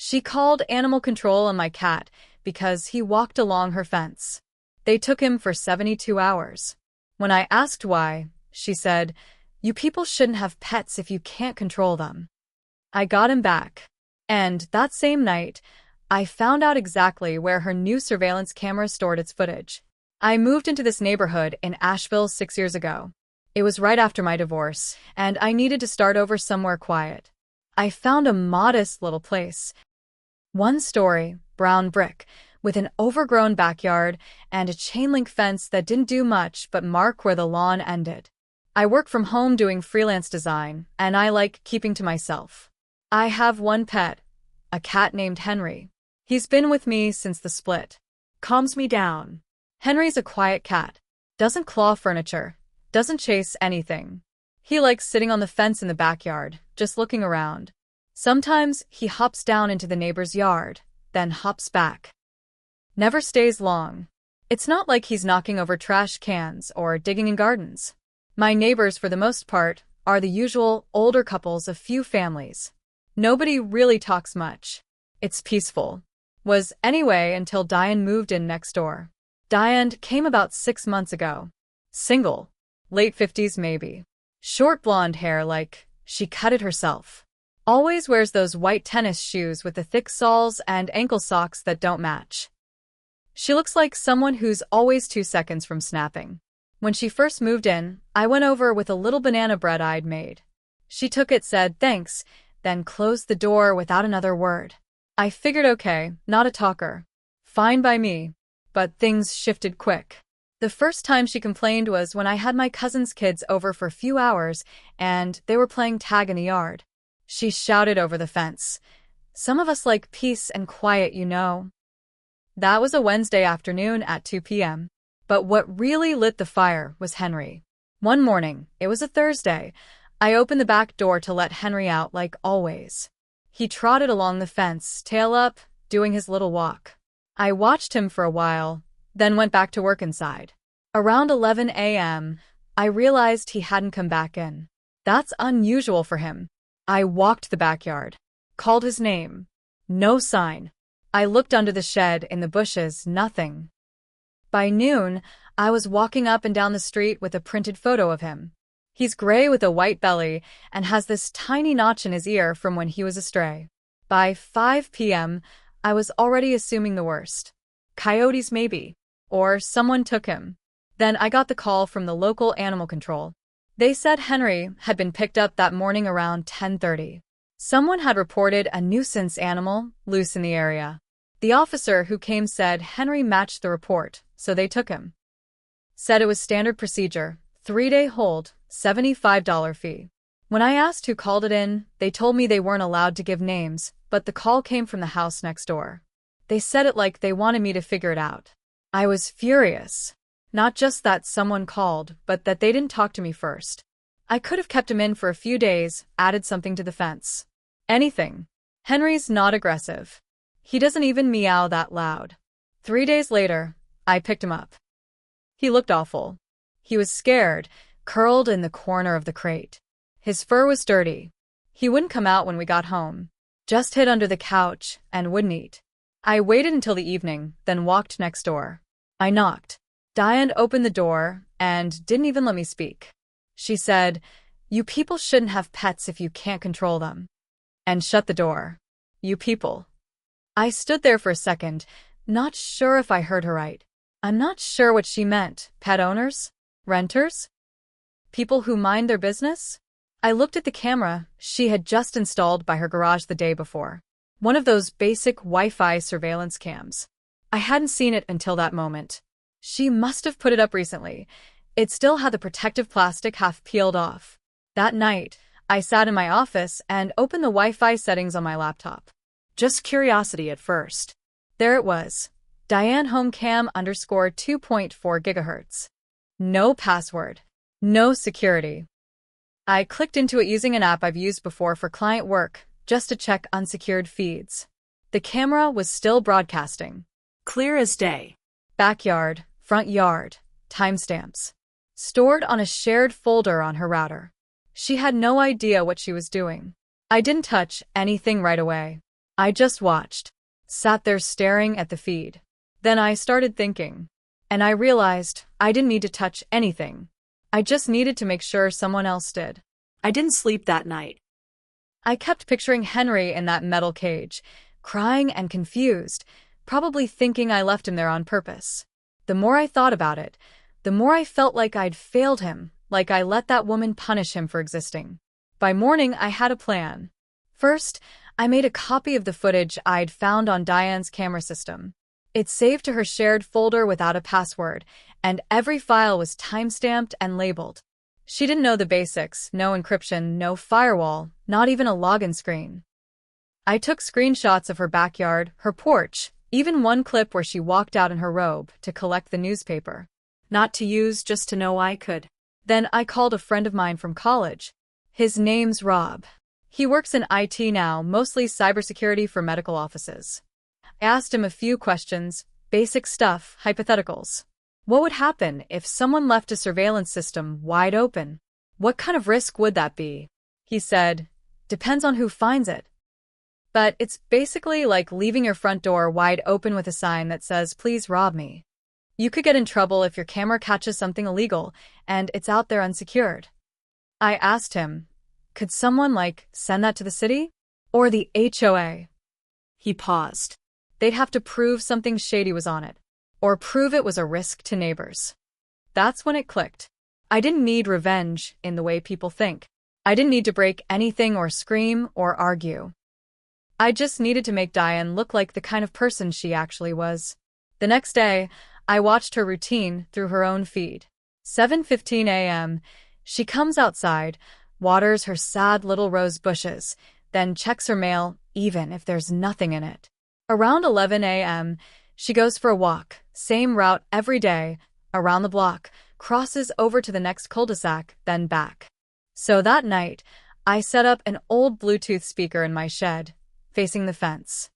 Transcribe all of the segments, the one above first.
She called animal control on my cat because he walked along her fence. They took him for 72 hours. When I asked why, she said, "You people shouldn't have pets if you can't control them." I got him back. And that same night, I found out exactly where her new surveillance camera stored its footage. I moved into this neighborhood in Asheville 6 years ago. It was right after my divorce, and I needed to start over somewhere quiet. I found a modest little place. One story, brown brick, with an overgrown backyard and a chain-link fence that didn't do much but mark where the lawn ended. I work from home doing freelance design, and I like keeping to myself. I have one pet, a cat named Henry. He's been with me since the split. Calms me down. Henry's a quiet cat. Doesn't claw furniture. Doesn't chase anything. He likes sitting on the fence in the backyard, just looking around. Sometimes he hops down into the neighbor's yard, then hops back. Never stays long. It's not like he's knocking over trash cans or digging in gardens. My neighbors, for the most part, are the usual older couples of few families. Nobody really talks much. It's peaceful. Was anyway until Diane moved in next door. Diane came about 6 months ago. Single. Late 50s maybe. Short blonde hair like she cut it herself. Always wears those white tennis shoes with the thick soles and ankle socks that don't match. She looks like someone who's always 2 seconds from snapping. When she first moved in, I went over with a little banana bread I'd made. She took it, said thanks, then closed the door without another word. I figured okay, not a talker. Fine by me. But things shifted quick. The first time she complained was when I had my cousin's kids over for a few hours and they were playing tag in the yard. She shouted over the fence, "Some of us like peace and quiet, you know." That was a Wednesday afternoon at 2 p.m. But what really lit the fire was Henry. One morning, it was a Thursday, I opened the back door to let Henry out like always. He trotted along the fence, tail up, doing his little walk. I watched him for a while, then went back to work inside. Around 11 a.m., I realized he hadn't come back in. That's unusual for him. I walked the backyard, called his name. No sign. I looked under the shed, in the bushes, nothing. By noon, I was walking up and down the street with a printed photo of him. He's gray with a white belly and has this tiny notch in his ear from when he was a stray. By 5 p.m., I was already assuming the worst. Coyotes maybe. Or someone took him. Then I got the call from the local animal control. They said Henry had been picked up that morning around 10:30. Someone had reported a nuisance animal loose in the area. The officer who came said Henry matched the report, so they took him. Said it was standard procedure, 3-day hold, $75 fee. When I asked who called it in, they told me they weren't allowed to give names, but the call came from the house next door. They said it like they wanted me to figure it out. I was furious. Not just that someone called, but that they didn't talk to me first. I could have kept him in for a few days, added something to the fence. Anything. Henry's not aggressive. He doesn't even meow that loud. 3 days later, I picked him up. He looked awful. He was scared, curled in the corner of the crate. His fur was dirty. He wouldn't come out when we got home. Just hid under the couch and wouldn't eat. I waited until the evening, then walked next door. I knocked. Diane opened the door and didn't even let me speak. She said, "You people shouldn't have pets if you can't control them." And shut the door. You people. I stood there for a second, not sure if I heard her right. I'm not sure what she meant. Pet owners? Renters? People who mind their business? I looked at the camera she had just installed by her garage the day before. One of those basic Wi-Fi surveillance cams. I hadn't seen it until that moment. She must have put it up recently. It still had the protective plastic half peeled off. That night, I sat in my office and opened the Wi-Fi settings on my laptop. Just curiosity at first. There it was. Diane HomeCam _2.4 gigahertz. No password. No security. I clicked into it using an app I've used before for client work, just to check unsecured feeds. The camera was still broadcasting. Clear as day. Backyard, front yard, timestamps. Stored on a shared folder on her router. She had no idea what she was doing. I didn't touch anything right away. I just watched, sat there staring at the feed. Then I started thinking. And I realized I didn't need to touch anything. I just needed to make sure someone else did. I didn't sleep that night. I kept picturing Henry in that metal cage, crying and confused, probably thinking I left him there on purpose. The more I thought about it, the more I felt like I'd failed him, like I let that woman punish him for existing. By morning, I had a plan. First, I made a copy of the footage I'd found on Diane's camera system. It's saved to her shared folder without a password, and every file was timestamped and labeled. She didn't know the basics, no encryption, no firewall, not even a login screen. I took screenshots of her backyard, her porch, even one clip where she walked out in her robe to collect the newspaper. Not to use, just to know I could. Then I called a friend of mine from college. His name's Rob. He works in IT now, mostly cybersecurity for medical offices. I asked him a few questions, basic stuff, hypotheticals. What would happen if someone left a surveillance system wide open? What kind of risk would that be? He said, depends on who finds it. But it's basically like leaving your front door wide open with a sign that says, please rob me. You could get in trouble if your camera catches something illegal and it's out there unsecured. I asked him, could someone, send that to the city? Or the HOA? He paused. They'd have to prove something shady was on it. Or prove it was a risk to neighbors. That's when it clicked. I didn't need revenge in the way people think. I didn't need to break anything or scream or argue. I just needed to make Diane look like the kind of person she actually was. The next day, I watched her routine through her own feed. 7:15 a.m., she comes outside, waters her sad little rose bushes, then checks her mail, even if there's nothing in it. Around 11 a.m., she goes for a walk, same route every day, around the block, crosses over to the next cul-de-sac, then back. So that night, I set up an old Bluetooth speaker in my shed, facing the fence.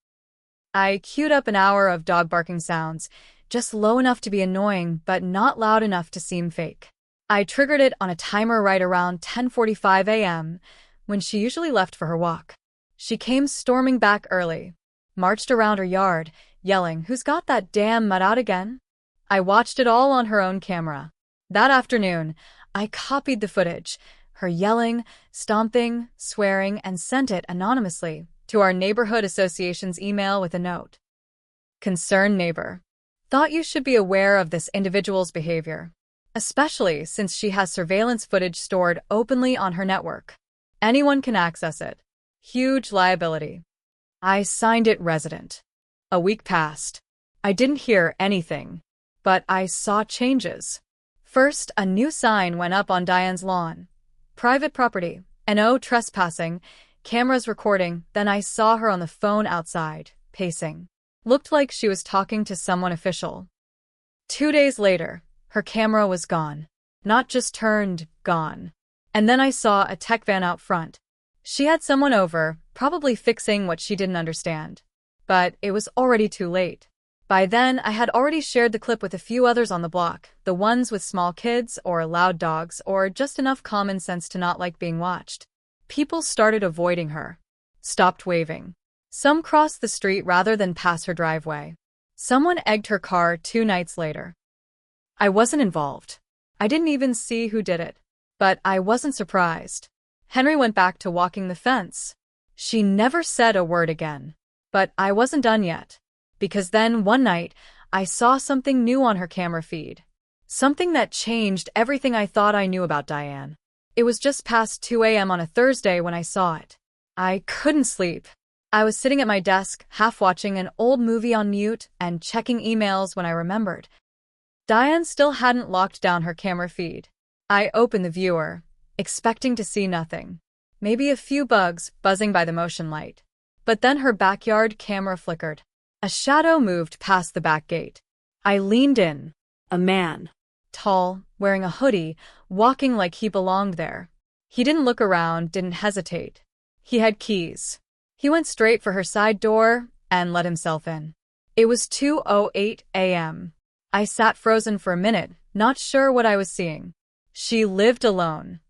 I queued up an hour of dog barking sounds, just low enough to be annoying but not loud enough to seem fake. I triggered it on a timer right around 10:45 a.m., when she usually left for her walk. She came storming back early, marched around her yard, yelling, "Who's got that damn mud out again?" I watched it all on her own camera. That afternoon, I copied the footage, her yelling, stomping, swearing, and sent it anonymously to our neighborhood association's email with a note. Concerned neighbor. Thought you should be aware of this individual's behavior, especially since she has surveillance footage stored openly on her network. Anyone can access it. Huge liability. I signed it resident. A week passed. I didn't hear anything, but I saw changes. First, a new sign went up on Diane's lawn. Private property, no trespassing, cameras recording. Then I saw her on the phone outside, pacing. Looked like she was talking to someone official. 2 days later, her camera was gone. Not just turned, gone. And then I saw a tech van out front. She had someone over, probably fixing what she didn't understand. But it was already too late. By then, I had already shared the clip with a few others on the block, the ones with small kids or loud dogs or just enough common sense to not like being watched. People started avoiding her. Stopped waving. Some crossed the street rather than pass her driveway. Someone egged her car 2 nights later. I wasn't involved. I didn't even see who did it. But I wasn't surprised. Henry went back to walking the fence. She never said a word again. But I wasn't done yet. Because then, one night, I saw something new on her camera feed. Something that changed everything I thought I knew about Diane. It was just past 2 a.m. on a Thursday when I saw it. I couldn't sleep. I was sitting at my desk, half watching an old movie on mute and checking emails when I remembered. Diane still hadn't locked down her camera feed. I opened the viewer, expecting to see nothing. Maybe a few bugs buzzing by the motion light. But then her backyard camera flickered. A shadow moved past the back gate. I leaned in. A man. Tall, wearing a hoodie, walking like he belonged there. He didn't look around, didn't hesitate. He had keys. He went straight for her side door and let himself in. It was 2:08 a.m. I sat frozen for a minute, not sure what I was seeing. She lived alone.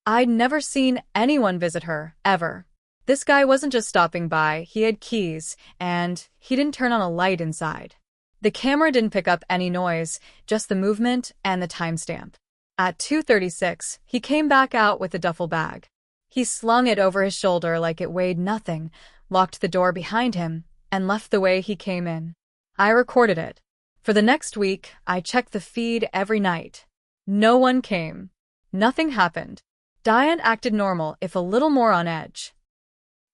I'd never seen anyone visit her, ever. This guy wasn't just stopping by, he had keys, and he didn't turn on a light inside. The camera didn't pick up any noise, just the movement and the timestamp. At 2:36, he came back out with a duffel bag. He slung it over his shoulder like it weighed nothing, locked the door behind him, and left the way he came in. I recorded it. For the next week, I checked the feed every night. No one came. Nothing happened. Diane acted normal, if a little more on edge.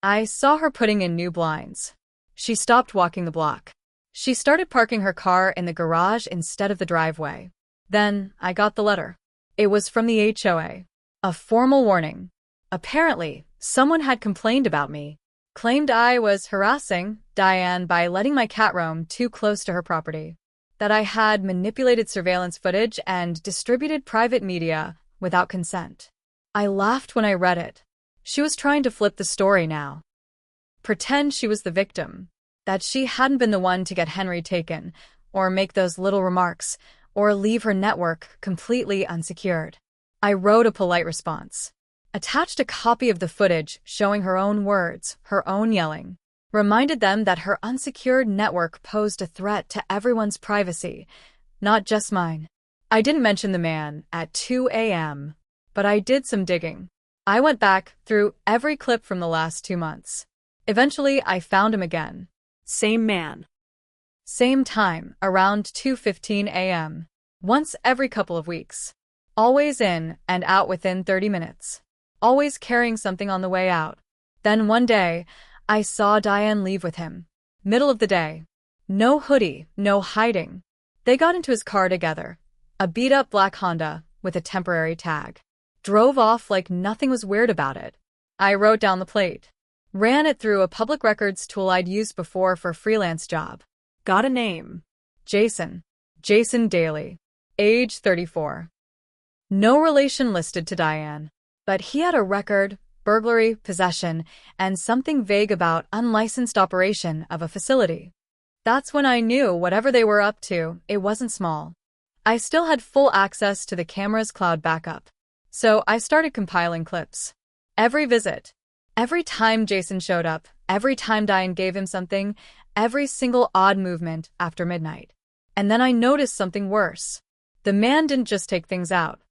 I saw her putting in new blinds. She stopped walking the block. She started parking her car in the garage instead of the driveway. Then I got the letter. It was from the HOA. A formal warning. Apparently, someone had complained about me. Claimed I was harassing Diane by letting my cat roam too close to her property. That I had manipulated surveillance footage and distributed private media without consent. I laughed when I read it. She was trying to flip the story now. Pretend she was the victim. That she hadn't been the one to get Henry taken, or make those little remarks, or leave her network completely unsecured. I wrote a polite response. Attached a copy of the footage showing her own words, her own yelling. Reminded them that her unsecured network posed a threat to everyone's privacy, not just mine. I didn't mention the man at 2 a.m., but I did some digging. I went back through every clip from the last 2 months. Eventually, I found him again. Same man. Same time, around 2:15 a.m. Once every couple of weeks. Always in and out within 30 minutes. Always carrying something on the way out. Then one day, I saw Diane leave with him. Middle of the day. No hoodie, no hiding. They got into his car together. A beat-up black Honda with a temporary tag. Drove off like nothing was weird about it. I wrote down the plate. Ran it through a public records tool I'd used before for a freelance job. Got a name. Jason. Jason Daly. Age 34. No relation listed to Diane. But he had a record, burglary, possession, and something vague about unlicensed operation of a facility. That's when I knew whatever they were up to, it wasn't small. I still had full access to the camera's cloud backup. So I started compiling clips. Every visit. Every time Jason showed up, every time Diane gave him something, every single odd movement after midnight. And then I noticed something worse. The man didn't just take things out.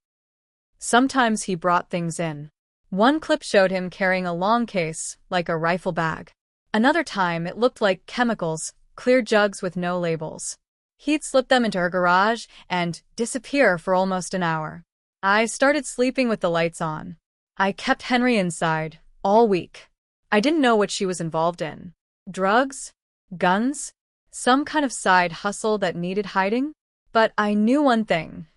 Sometimes he brought things in. One clip showed him carrying a long case, like a rifle bag. Another time it looked like chemicals, clear jugs with no labels. He'd slip them into her garage and disappear for almost an hour. I started sleeping with the lights on. I kept Henry inside, all week. I didn't know what she was involved in. Drugs? Guns? Some kind of side hustle that needed hiding? But I knew one thing.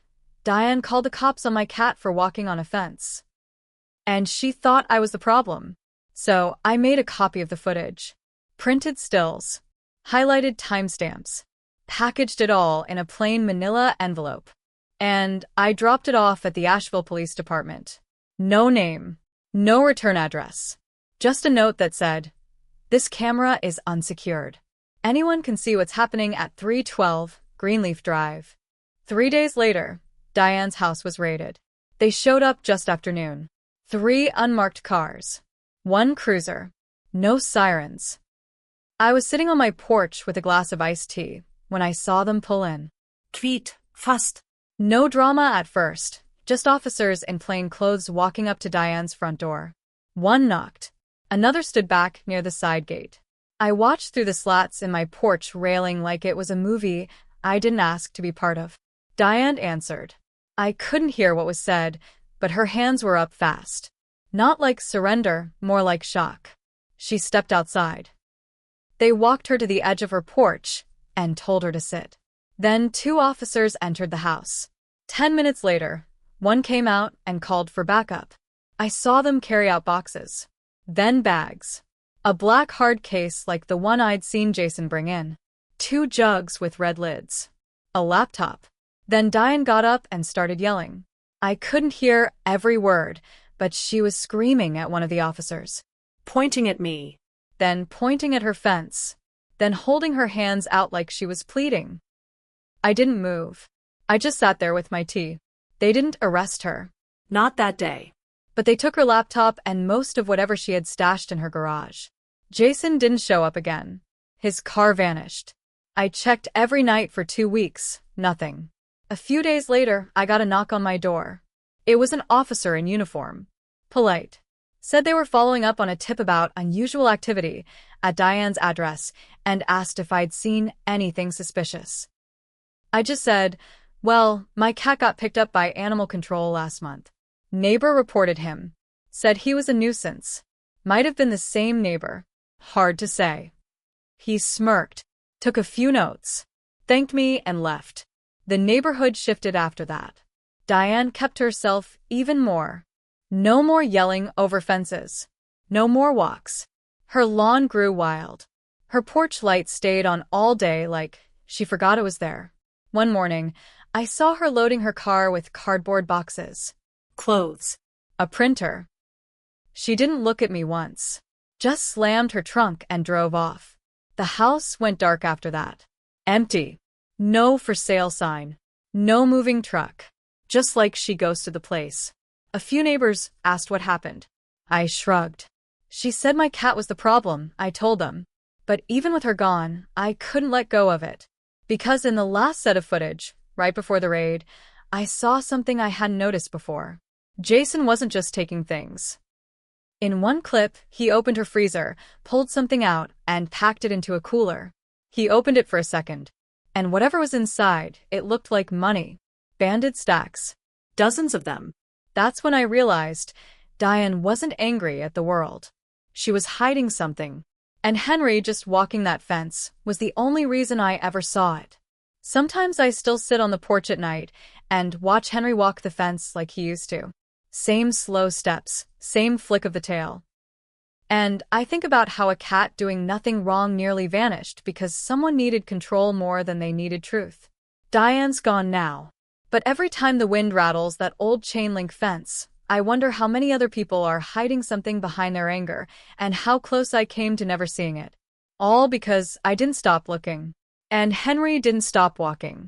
Diane called the cops on my cat for walking on a fence. And she thought I was the problem. So I made a copy of the footage. Printed stills. Highlighted timestamps. Packaged it all in a plain manila envelope. And I dropped it off at the Asheville Police Department. No name. No return address. Just a note that said, "This camera is unsecured. Anyone can see what's happening at 312 Greenleaf Drive." 3 days later, Diane's house was raided. They showed up just after noon. 3 unmarked cars. 1 cruiser. No sirens. I was sitting on my porch with a glass of iced tea when I saw them pull in. Tweet. Fast. No drama at first, just officers in plain clothes walking up to Diane's front door. One knocked. Another stood back near the side gate. I watched through the slats in my porch railing like it was a movie I didn't ask to be part of. Diane answered. I couldn't hear what was said, but her hands were up fast. Not like surrender, more like shock. She stepped outside. They walked her to the edge of her porch and told her to sit. Then 2 officers entered the house. 10 minutes later, one came out and called for backup. I saw them carry out boxes. Then bags. A black hard case like the one I'd seen Jason bring in. 2 jugs with red lids. A laptop. Then Diane got up and started yelling. I couldn't hear every word, but she was screaming at one of the officers. Pointing at me. Then pointing at her fence. Then holding her hands out like she was pleading. I didn't move. I just sat there with my tea. They didn't arrest her. Not that day. but they took her laptop and most of whatever she had stashed in her garage. Jason didn't show up again. His car vanished. I checked every night for 2 weeks, nothing. A few days later, I got a knock on my door. It was an officer in uniform. Polite. Said they were following up on a tip about unusual activity at Diane's address and asked if I'd seen anything suspicious. I just said, well, my cat got picked up by animal control last month. Neighbor reported him. Said he was a nuisance. Might have been the same neighbor. Hard to say. He smirked, took a few notes, thanked me and left. The neighborhood shifted after that. Diane kept herself even more. No more yelling over fences. No more walks. Her lawn grew wild. Her porch light stayed on all day like she forgot it was there. One morning, I saw her loading her car with cardboard boxes. Clothes. A printer. She didn't look at me once. Just slammed her trunk and drove off. The house went dark after that. Empty. No for sale sign. No moving truck. Just like she ghosted the place. A few neighbors asked what happened. I shrugged. She said my cat was the problem, I told them. But even with her gone, I couldn't let go of it. Because in the last set of footage, right before the raid, I saw something I hadn't noticed before. Jason wasn't just taking things. In one clip, he opened her freezer, pulled something out, and packed it into a cooler. He opened it for a second. And whatever was inside, it looked like money. Banded stacks. Dozens of them. That's when I realized Diane wasn't angry at the world. She was hiding something. And Henry just walking that fence was the only reason I ever saw it. Sometimes I still sit on the porch at night and watch Henry walk the fence like he used to. Same slow steps, same flick of the tail. And I think about how a cat doing nothing wrong nearly vanished because someone needed control more than they needed truth. Diane's gone now. But every time the wind rattles that old chain-link fence, I wonder how many other people are hiding something behind their anger and how close I came to never seeing it. All because I didn't stop looking. And Henry didn't stop walking.